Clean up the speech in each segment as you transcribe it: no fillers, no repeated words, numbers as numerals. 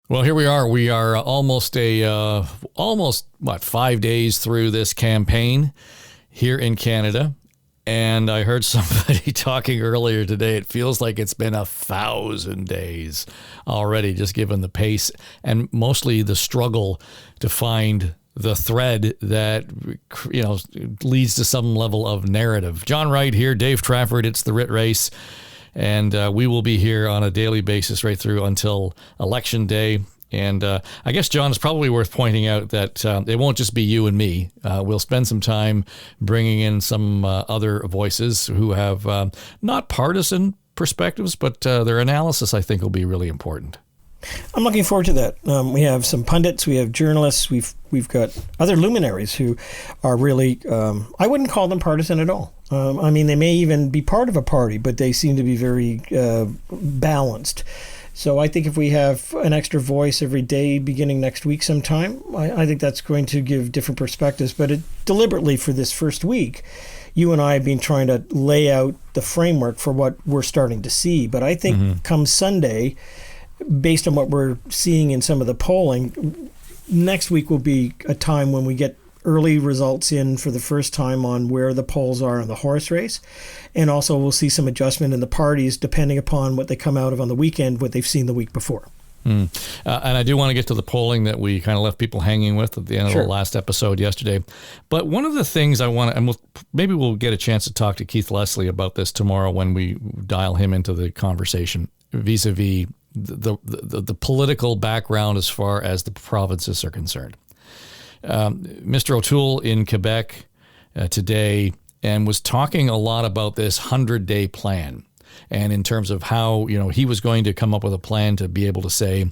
Well, here we are. We are almost 5 days through this campaign here in Canada. And I heard somebody talking earlier today. It feels like it's been 1,000 days already, just given the pace and mostly the struggle to find the thread that, leads to some level of narrative. John Wright here, Dave Trafford. It's the WRIT Race. And we will be here on a daily basis right through until Election Day. And I guess, John, it's probably worth pointing out that it won't just be you and me. We'll spend some time bringing in some other voices who have not partisan perspectives, but their analysis, I think, will be really important. I'm looking forward to that. We have some pundits, we have journalists, we've got other luminaries who are really, I wouldn't call them partisan at all. They may even be part of a party, but they seem to be very balanced. So I think if we have an extra voice every day beginning next week sometime, I think that's going to give different perspectives. But deliberately for this first week, you and I have been trying to lay out the framework for what we're starting to see. But I think come Sunday, based on what we're seeing in some of the polling, next week will be a time when we get early results in for the first time on where the polls are in the horse race. And also we'll see some adjustment in the parties depending upon what they come out of on the weekend, what they've seen the week before. And I do want to get to the polling that we kind of left people hanging with at the end of the last episode yesterday. But one of the things I want to, and maybe we'll get a chance to talk to Keith Leslie about this tomorrow when we dial him into the conversation vis-a-vis the political background as far as the provinces are concerned. Mr. O'Toole in Quebec today and was talking a lot about this 100-day plan, and in terms of how he was going to come up with a plan to be able to say,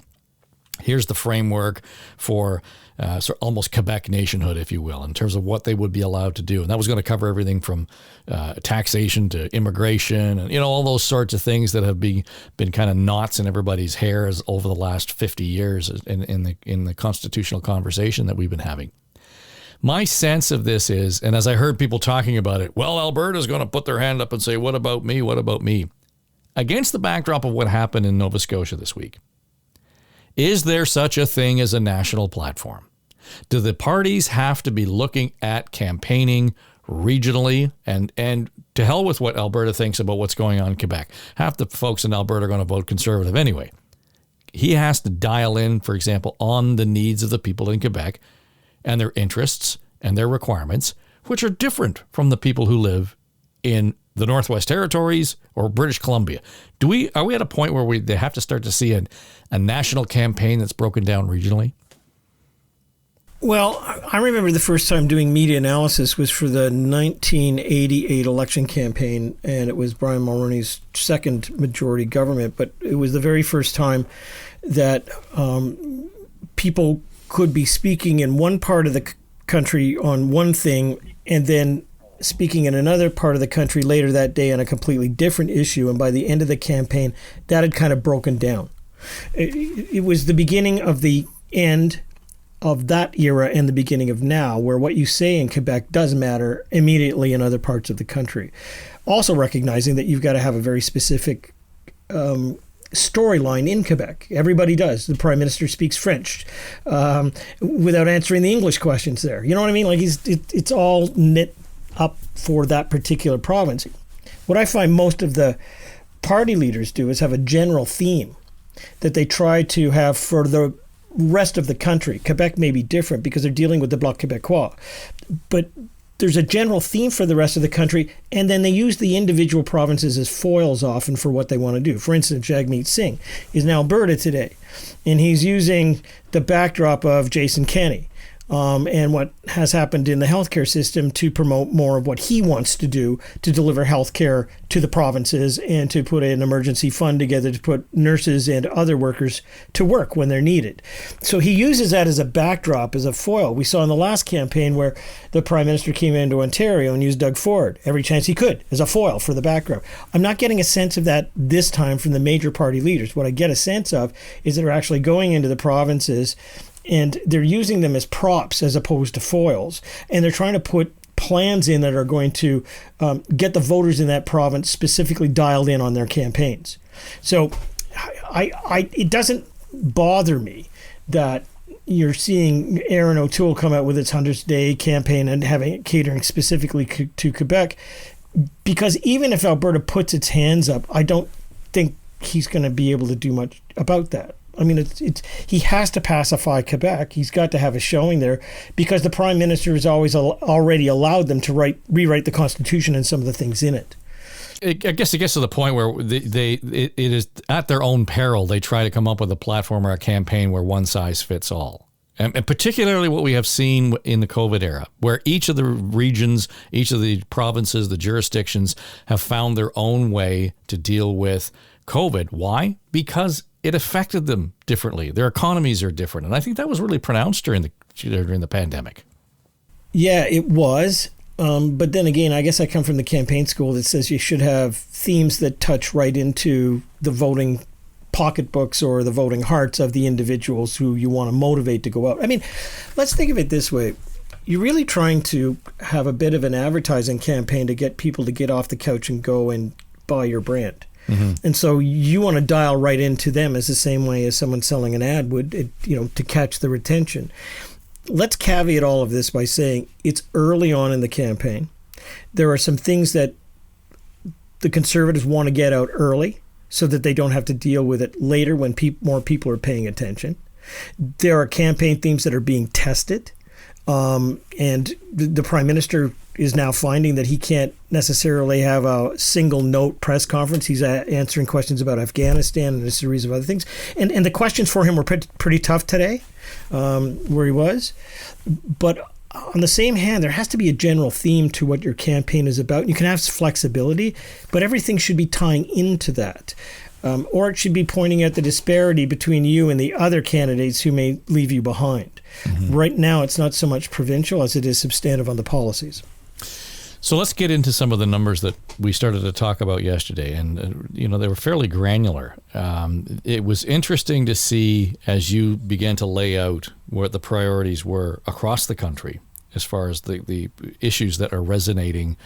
here's the framework for sort of almost Quebec nationhood, if you will, in terms of what they would be allowed to do. And that was going to cover everything from taxation to immigration and, all those sorts of things that have been kind of knots in everybody's hairs over the last 50 years in the constitutional conversation that we've been having. My sense of this is, and as I heard people talking about it, well, Alberta's going to put their hand up and say, what about me? What about me? Against the backdrop of what happened in Nova Scotia this week, is there such a thing as a national platform? Do the parties have to be looking at campaigning regionally? And to hell with what Alberta thinks about what's going on in Quebec. Half the folks in Alberta are going to vote Conservative anyway. He has to dial in, for example, on the needs of the people in Quebec and their interests and their requirements, which are different from the people who live in the Northwest Territories or British Columbia. Are we at a point where they have to start to see a national campaign that's broken down regionally? Well, I remember the first time doing media analysis was for the 1988 election campaign, and it was Brian Mulroney's second majority government, but it was the very first time that people could be speaking in one part of the country on one thing and then speaking in another part of the country later that day on a completely different issue. And by the end of the campaign, that had kind of broken down. It was the beginning of the end of that era and the beginning of now, where what you say in Quebec does matter immediately in other parts of the country. Also recognizing that you've got to have a very specific storyline in Quebec. Everybody does. The Prime Minister speaks French without answering the English questions there. You know what I mean? Like it's all knit up for that particular province. What I find most of the party leaders do is have a general theme that they try to have for the rest of the country. Quebec may be different because they're dealing with the Bloc Québécois, but there's a general theme for the rest of the country, and then they use the individual provinces as foils often for what they want to do. For instance, Jagmeet Singh is in Alberta today, and he's using the backdrop of Jason Kenney and what has happened in the healthcare system to promote more of what he wants to do to deliver healthcare to the provinces and to put an emergency fund together to put nurses and other workers to work when they're needed. So he uses that as a backdrop, as a foil. We saw in the last campaign where the Prime Minister came into Ontario and used Doug Ford every chance he could as a foil for the background. I'm not getting a sense of that this time from the major party leaders. What I get a sense of is they're actually going into the provinces and they're using them as props as opposed to foils. And they're trying to put plans in that are going to get the voters in that province specifically dialed in on their campaigns. So it doesn't bother me that you're seeing Erin O'Toole come out with its 100th Day campaign and having it catering specifically to Quebec, because even if Alberta puts its hands up, I don't think he's going to be able to do much about that. I mean, he has to pacify Quebec. He's got to have a showing there, because the Prime Minister has already allowed them to rewrite the Constitution and some of the things in it. I guess it gets to the point where it is at their own peril. They try to come up with a platform or a campaign where one size fits all. And particularly what we have seen in the COVID era, where each of the regions, each of the provinces, the jurisdictions have found their own way to deal with COVID. Why? Because it affected them differently. Their economies are different. And I think that was really pronounced during the pandemic. Yeah, it was. But then again, I guess I come from the campaign school that says you should have themes that touch right into the voting pocketbooks or the voting hearts of the individuals who you want to motivate to go out. I mean, let's think of it this way. You're really trying to have a bit of an advertising campaign to get people to get off the couch and go and buy your brand. Mm-hmm. And so you want to dial right into them as the same way as someone selling an ad would, to catch their attention. Let's caveat all of this by saying it's early on in the campaign. There are some things that the Conservatives want to get out early so that they don't have to deal with it later when more people are paying attention. There are campaign themes that are being tested. And the Prime Minister is now finding that he can't necessarily have a single note press conference. He's answering questions about Afghanistan and a series of other things. And the questions for him were pretty tough today, where he was. But on the same hand, there has to be a general theme to what your campaign is about. You can have flexibility, but everything should be tying into that. Or it should be pointing out the disparity between you and the other candidates who may leave you behind. Mm-hmm. Right now, it's not so much provincial as it is substantive on the policies. So let's get into some of the numbers that we started to talk about yesterday. And, they were fairly granular. It was interesting to see as you began to lay out what the priorities were across the country as far as the issues that are resonating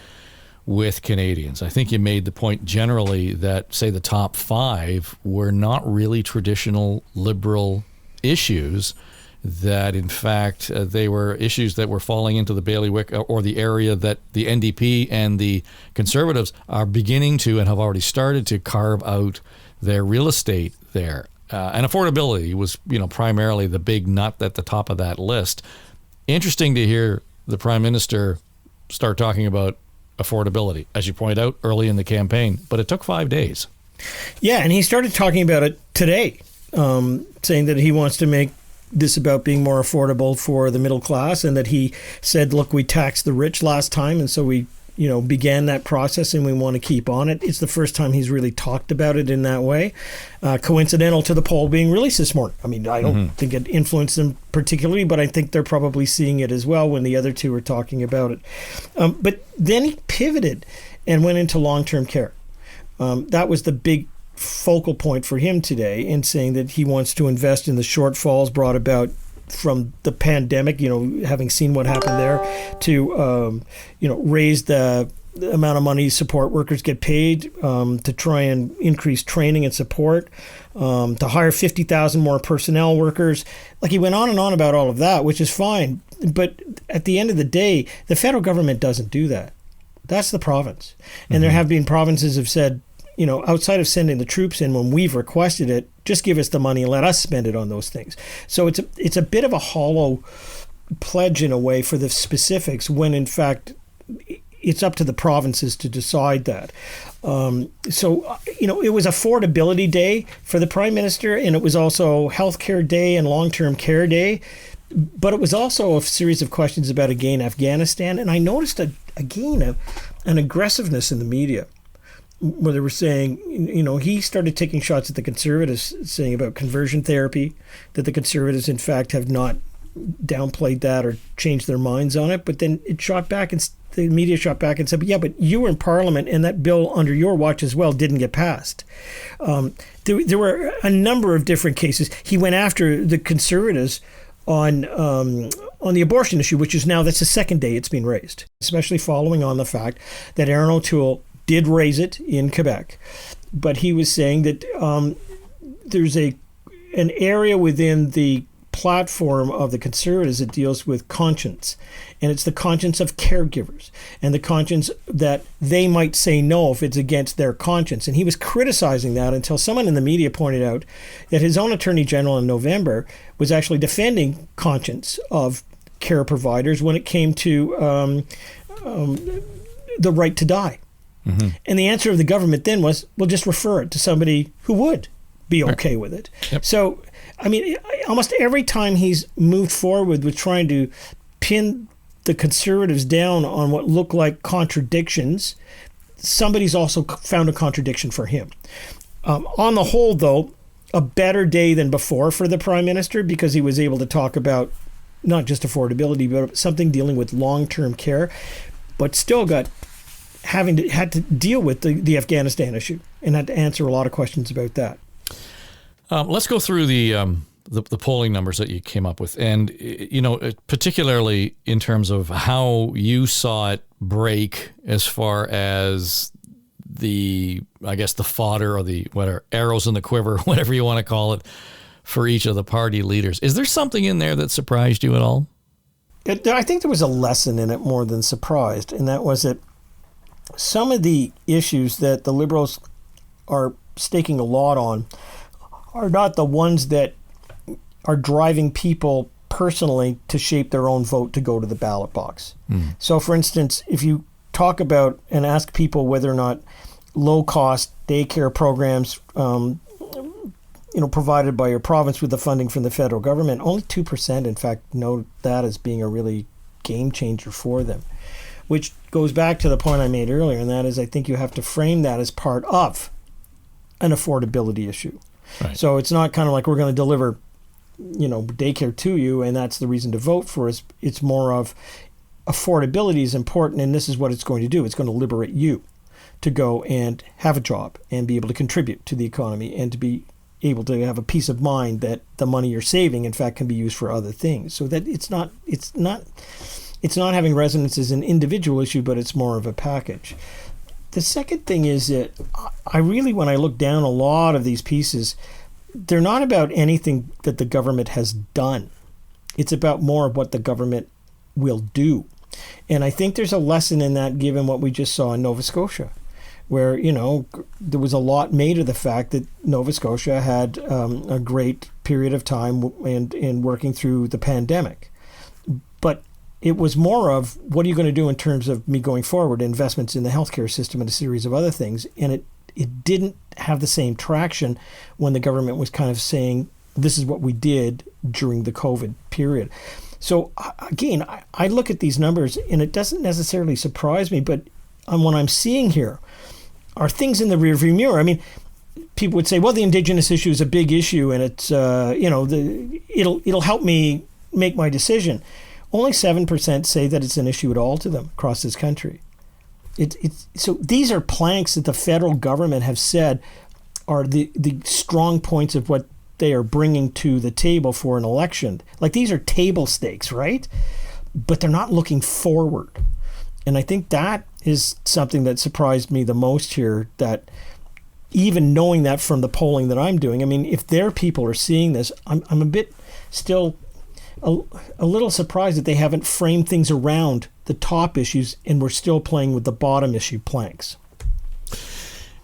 with Canadians. I think you made the point generally that, say, the top 5 were not really traditional liberal issues, that in fact they were issues that were falling into the bailiwick or the area that the NDP and the Conservatives are beginning to and have already started to carve out their real estate there. And affordability was, primarily the big nut at the top of that list. Interesting to hear the Prime Minister start talking about affordability, as you point out, early in the campaign, but it took 5 days. Yeah, and he started talking about it today, saying that he wants to make this about being more affordable for the middle class, and that he said, look, we taxed the rich last time, and so we began that process and we want to keep on it. It's the first time he's really talked about it in that way. Coincidental to the poll being released this morning. I mean, I don't think it influenced them particularly, but I think they're probably seeing it as well when the other two are talking about it. But then he pivoted and went into long-term care. That was the big focal point for him today, in saying that he wants to invest in the shortfalls brought about from the pandemic, having seen what happened there, to, raise the amount of money support workers get paid, to try and increase training and support, to hire 50,000 more personnel workers. Like, he went on and on about all of that, which is fine. But at the end of the day, the federal government doesn't do that. That's the province. And there have been provinces have said, outside of sending the troops in when we've requested it, just give us the money and let us spend it on those things. So it's a bit of a hollow pledge in a way for the specifics, when in fact it's up to the provinces to decide that. So it was affordability day for the Prime Minister, and it was also healthcare day and long-term care day. But it was also a series of questions about, again, Afghanistan. And I noticed, an aggressiveness in the media, where they were saying, he started taking shots at the Conservatives, saying about conversion therapy, that the Conservatives, in fact, have not downplayed that or changed their minds on it. But then it shot back, and the media shot back and said, but you were in Parliament, and that bill under your watch as well didn't get passed. There were a number of different cases. He went after the Conservatives on the abortion issue, which is now, that's the second day it's been raised, especially following on the fact that Erin O'Toole did raise it in Quebec. But he was saying that there's a an area within the platform of the Conservatives that deals with conscience, and it's the conscience of caregivers and the conscience that they might say no if it's against their conscience. And he was criticizing that until someone in the media pointed out that his own Attorney General in November was actually defending conscience of care providers when it came to the right to die. Mm-hmm. And the answer of the government then was, well, just refer it to somebody who would be okay with it. Yep. So, I mean, almost every time he's moved forward with trying to pin the Conservatives down on what look like contradictions, somebody's also found a contradiction for him. On the whole, though, a better day than before for the Prime Minister, because he was able to talk about not just affordability, but something dealing with long-term care, but still had to deal with the Afghanistan issue and had to answer a lot of questions about that. Let's go through the polling numbers that you came up with, and particularly in terms of how you saw it break as far as the fodder or the whatever arrows in the quiver, whatever you want to call it, for each of the party leaders. Is there something in there that surprised you at all? I think there was a lesson in it more than surprised, and that was that some of the issues that the Liberals are staking a lot on are not the ones that are driving people personally to shape their own vote to go to the ballot box. Mm. So, for instance, if you talk about and ask people whether or not low-cost daycare programs, provided by your province with the funding from the federal government, only 2%, in fact, note that as being a really game changer for them, which goes back to the point I made earlier, and that is I think you have to frame that as part of an affordability issue. Right. So it's not kind of like we're going to deliver, daycare to you, and that's the reason to vote for us. It's more of affordability is important, and this is what it's going to do. It's going to liberate you to go and have a job and be able to contribute to the economy and to be able to have a peace of mind that the money you're saving, in fact, can be used for other things. So that it's not having resonance as an individual issue, but it's more of a package. The second thing is that I really, when I look down a lot of these pieces, they're not about anything that the government has done. It's about more of what the government will do. And I think there's a lesson in that given what we just saw in Nova Scotia, where, there was a lot made of the fact that Nova Scotia had a great period of time in working through the pandemic. But it was more of, what are you going to do in terms of me going forward, investments in the healthcare system and a series of other things. And it didn't have the same traction when the government was kind of saying, this is what we did during the COVID period. So again, I look at these numbers and it doesn't necessarily surprise me, but what I'm seeing here are things in the rearview mirror. I mean, people would say, well, the Indigenous issue is a big issue and it's, it'll help me make my decision. Only 7% say that it's an issue at all to them across this country. So these are planks that the federal government have said are the strong points of what they are bringing to the table for an election. Like, these are table stakes, right? But they're not looking forward. And I think that is something that surprised me the most here, that even knowing that from the polling that I'm doing, I mean, if their people are seeing this, I'm a bit still a little surprised that they haven't framed things around the top issues and we're still playing with the bottom issue planks.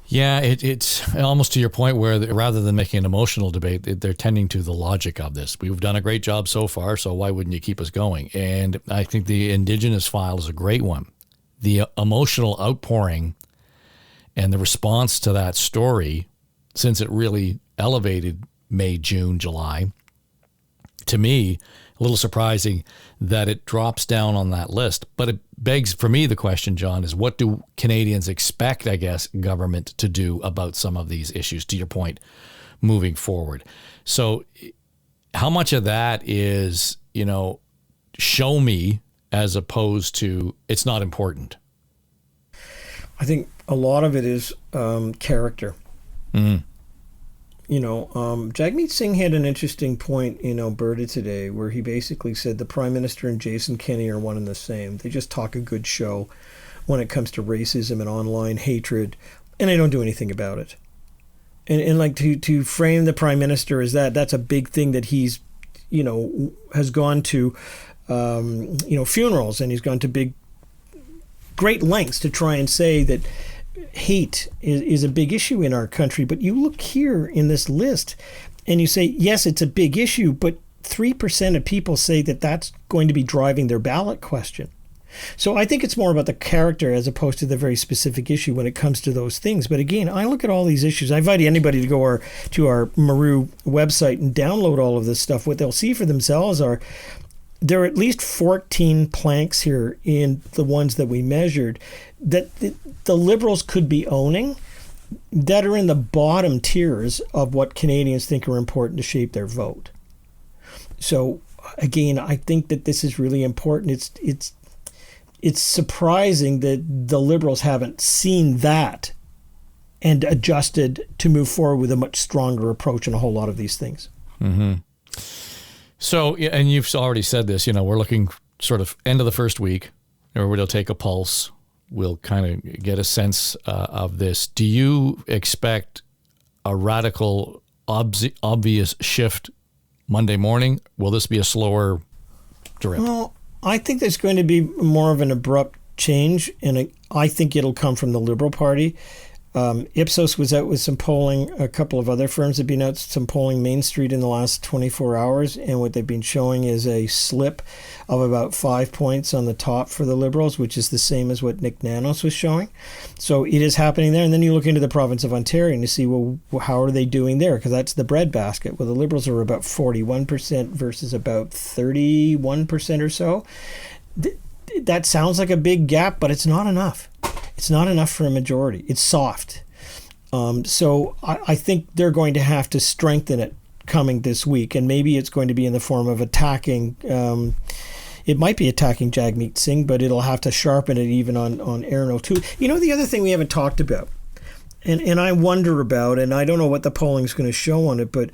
Yeah, it's almost to your point where rather than making an emotional debate, they're tending to the logic of this. We've done a great job so far, so why wouldn't you keep us going? And I think the Indigenous file is a great one. The emotional outpouring and the response to that story, since it really elevated May, June, July, to me, a little surprising that it drops down on that list. But it begs for me the question, John, is what do Canadians expect, I guess, government to do about some of these issues, to your point, moving forward? So how much of that is, show me as opposed to it's not important? I think a lot of it is character. Mm-hmm. Jagmeet Singh had an interesting point in Alberta today where he basically said the Prime Minister and Jason Kenney are one and the same. They just talk a good show when it comes to racism and online hatred, and they don't do anything about it. And like to frame the prime minister as that's a big thing that he's, has gone to, funerals, and he's gone to great lengths to try and say that hate is a big issue in our country. But you look here in this list and you say, yes, it's a big issue, but 3% of people say that that's going to be driving their ballot question. So I think it's more about the character as opposed to the very specific issue when it comes to those things. But again, I look at all these issues. I invite anybody to go to our Maru website and download all of this stuff. What they'll see for themselves there are at least 14 planks here in the ones that we measured that the Liberals could be owning that are in the bottom tiers of what Canadians think are important to shape their vote. So again, I think that this is really important. It's surprising that the Liberals haven't seen that and adjusted to move forward with a much stronger approach on a whole lot of these things. Mm-hmm. So, and you've already said this, we're looking sort of end of the first week, everybody will take a pulse. We'll kind of get a sense of this. Do you expect a radical, obvious shift Monday morning? Will this be a slower drip? Well, I think there's going to be more of an abrupt change, and I think it'll come from the Liberal Party. Ipsos was out with some polling. A couple of other firms have been out with some polling, Main Street, in the last 24 hours, and what they've been showing is a slip of about 5 points on the top for the Liberals, which is the same as what Nick Nanos was showing. So it is happening there. And then you look into the province of Ontario and you see, well, how are they doing there? Because that's the breadbasket. Well, the Liberals are about 41% versus about 31% or so. That sounds like a big gap, but it's not enough. It's not enough for a majority. It's soft. So I think they're going to have to strengthen it coming this week, and maybe it's going to be in the form of attacking. It might be attacking Jagmeet Singh, but it'll have to sharpen it even on Aaron O'Toole. The other thing we haven't talked about, and I wonder about, and I don't know what the polling is going to show on it, but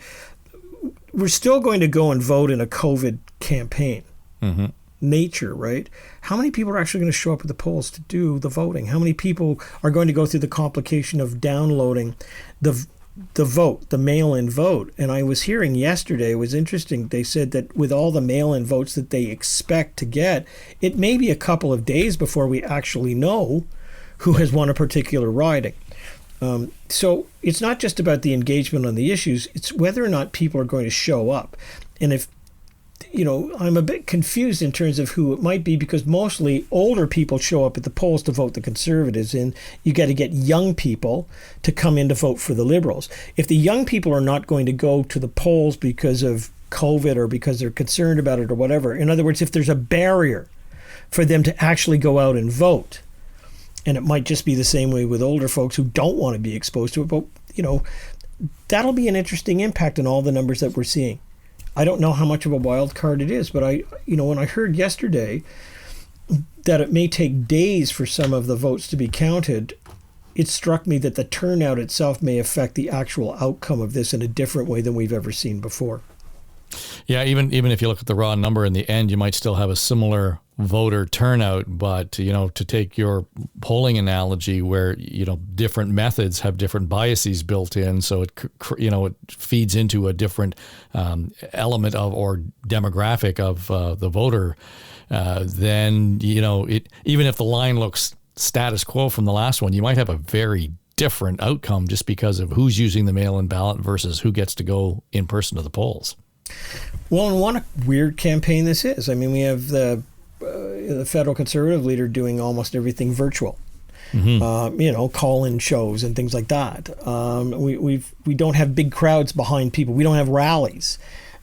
we're still going to go and vote in a COVID campaign. Mm-hmm. Nature, right? How many people are actually going to show up at the polls to do the voting? How many people are going to go through the complication of downloading the vote, the mail-in vote? And I was hearing yesterday, it was interesting, they said that with all the mail-in votes that they expect to get, it may be a couple of days before we actually know who has won a particular riding. So it's not just about the engagement on the issues, it's whether or not people are going to show up. And if I'm a bit confused in terms of who it might be, because mostly older people show up at the polls to vote the Conservatives, and you got to get young people to come in to vote for the Liberals. If the young people are not going to go to the polls because of COVID or because they're concerned about it or whatever, in other words, if there's a barrier for them to actually go out and vote, and it might just be the same way with older folks who don't want to be exposed to it, but that'll be an interesting impact on all the numbers that we're seeing. I don't know how much of a wild card it is, but when I heard yesterday that it may take days for some of the votes to be counted, it struck me that the turnout itself may affect the actual outcome of this in a different way than we've ever seen before. Yeah, even if you look at the raw number in the end, you might still have a similar voter turnout, but to take your polling analogy where different methods have different biases built in, so it feeds into a different element of or demographic of the voter, then even if the line looks status quo from the last one, you might have a very different outcome just because of who's using the mail-in ballot versus who gets to go in person to the polls. Well, and what a weird campaign this is. I mean, we have the federal Conservative leader doing almost everything virtual. Mm-hmm. Call-in shows and things like that. We don't have big crowds behind people. We don't have rallies.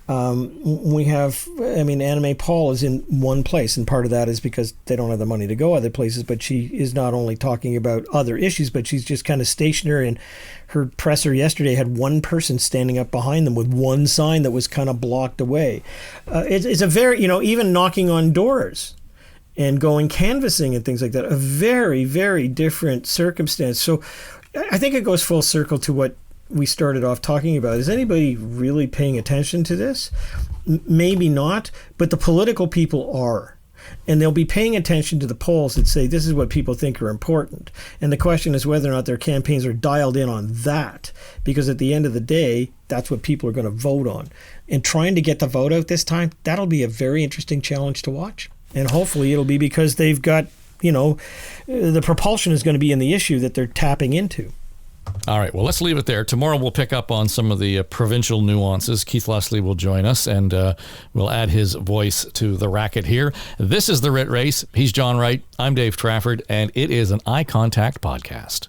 We have, Anna May Paul is in one place, and part of that is because they don't have the money to go other places, but she is not only talking about other issues, but she's just kind of stationary, and her presser yesterday had one person standing up behind them with one sign that was kind of blocked away. It's a very, even knocking on doors and going canvassing and things like that, a very, very different circumstance. So I think it goes full circle to what we started off talking about. Is anybody really paying attention to this? Maybe not, but the political people are. And they'll be paying attention to the polls that say this is what people think are important. And the question is whether or not their campaigns are dialed in on that. Because at the end of the day, that's what people are going to vote on. And trying to get the vote out this time, that'll be a very interesting challenge to watch. And hopefully it'll be because they've got, the propulsion is going to be in the issue that they're tapping into. All right, well, let's leave it there. Tomorrow we'll pick up on some of the provincial nuances. Keith Leslie will join us, and we'll add his voice to the racket here. This is the WRIT Race. He's John Wright. I'm Dave Trafford, and it is an Eye Contact podcast.